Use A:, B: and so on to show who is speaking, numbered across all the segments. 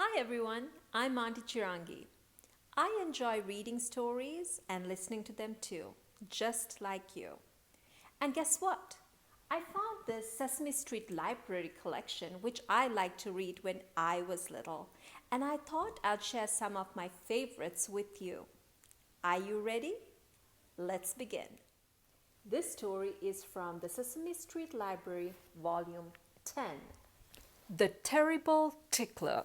A: Hi everyone, I'm Aunty Chirangee. I enjoy reading stories and listening to them too, just like you. And guess what? I found this Sesame Street library collection which I liked to read when I was little, and I thought I'd share some of my favorites with you. Are you ready? Let's begin. This story is from the Sesame Street Library, Volume 10. The Terrible Tickler.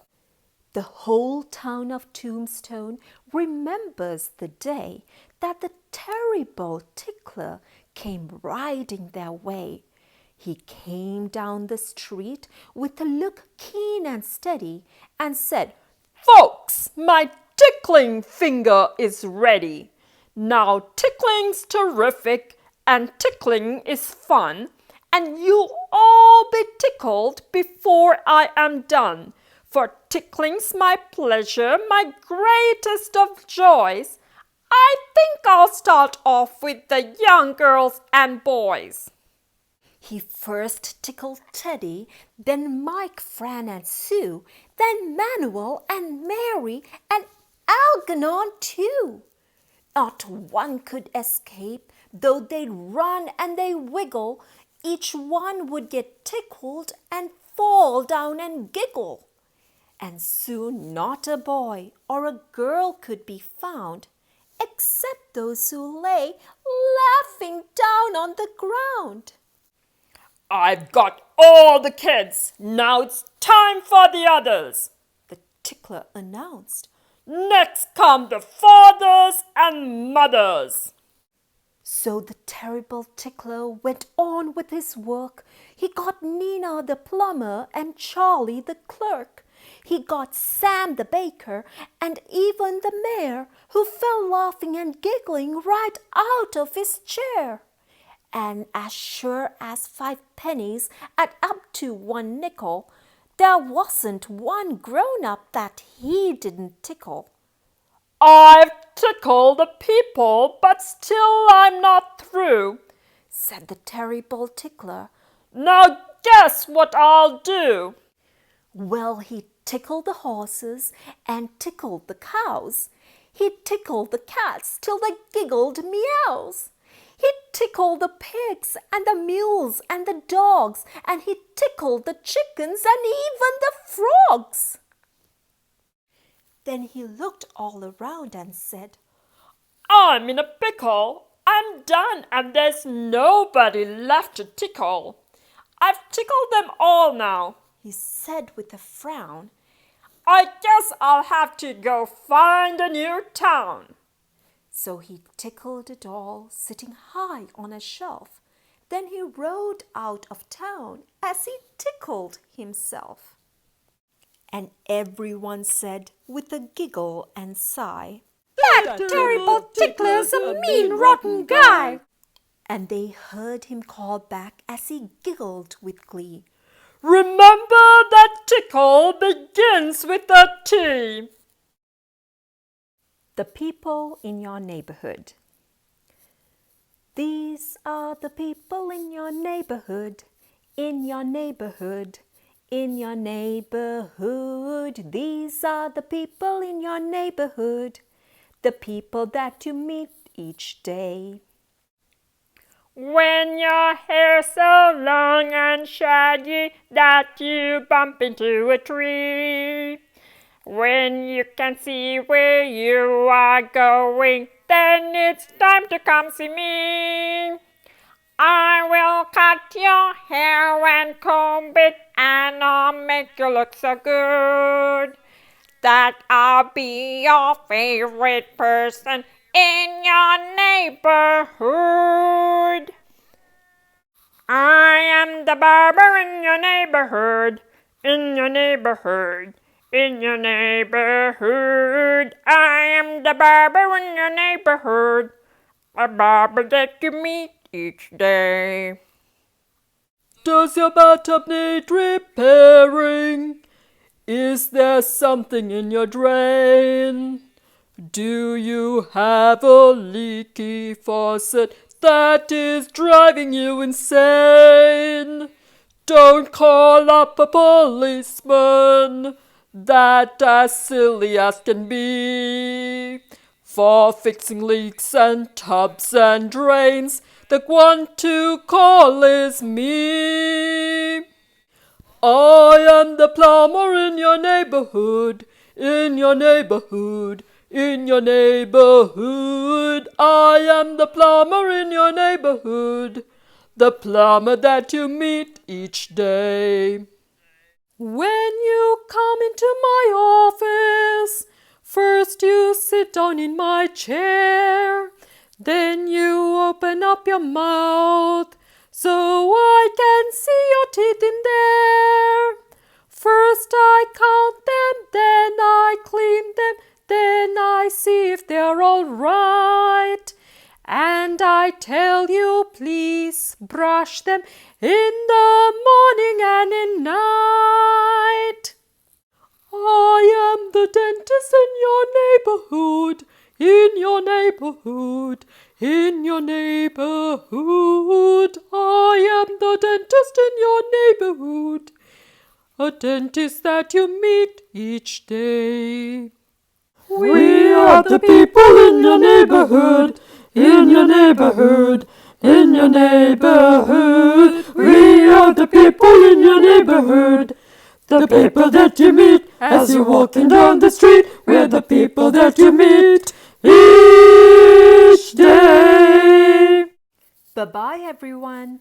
A: The whole town of Tombstone remembers the day that the terrible Tickler came riding their way. He came down the street with a look keen and steady and said, "Folks, my tickling finger is ready. Now tickling's terrific and tickling is fun, and you'll all be tickled before I am done. For tickling's my pleasure, my greatest of joys. I think I'll start off with the young girls and boys." He first tickled Teddy, then Mike, Fran, and Sue, then Manuel and Mary, and Algernon too. Not one could escape, though they'd run and they wiggle. Each one would get tickled and fall down and giggle. And soon not a boy or a girl could be found, except those who lay laughing down on the ground. "I've got all the kids. Now it's time for the others," the tickler announced. "Next come the fathers and mothers." So the terrible tickler went on with his work. He got Nina the plumber and Charlie the clerk. He got Sam the baker and even the mayor, who fell laughing and giggling right out of his chair. And as sure as 5 pennies add up to 1 nickel, there wasn't one grown-up that he didn't tickle. "I've tickled the people, but still I'm not through," said the terrible tickler. "Now guess what I'll do." Well, he tickled the horses and tickled the cows. He tickled the cats till they giggled meows. He tickled the pigs and the mules and the dogs, and he tickled the chickens and even the frogs. Then he looked all around and said, "I'm in a pickle. I'm done and there's nobody left to tickle. I've tickled them all now," he said with a frown. "I guess I'll have to go find a new town." So he tickled it all, sitting high on a shelf. Then he rode out of town as he tickled himself. And everyone said with a giggle and sigh, "That terrible tickler's a mean, rotten guy." And they heard him call back as he giggled with glee, "Remember that tickle begins with a T." The people in your neighborhood. These are the people in your neighborhood, in your neighborhood, in your neighborhood. These are the people in your neighborhood, the people that you meet each day. When your hair's so long and shaggy that you bump into a tree, when you can see where you are going, then it's time to come see me. I will cut your hair and comb it, and I'll make you look so good that I'll be your favorite person in your neighborhood. I am the barber in your neighborhood, in your neighborhood, in your neighborhood. I am the barber in your neighborhood, a barber that you meet each day. Does your bathtub need repairing? Is there something in your drain? Do you have a leaky faucet that is driving you insane? Don't call up a policeman.
B: that as silly as can be. For fixing leaks and tubs and drains, the one to call is me. I am the plumber in your neighborhood, in your neighborhood, in your neighborhood. I am the plumber in your neighborhood, the plumber that you meet each day. When you come into my office, first you sit down in my chair, then you open up your mouth so I can see your teeth in there. First I count them, then I clean them, then I see if they're all right. And I tell you, please brush them in the morning and in night. I am the dentist in your neighborhood, in your neighborhood, in your neighborhood. I am the dentist in your neighborhood, a dentist that you meet each day. We are the people in your neighborhood, in your neighborhood, in your neighborhood. We are the people in your neighborhood, the people that you meet as you're walking down the street. We're the people that you meet each day.
A: Bye-bye, everyone.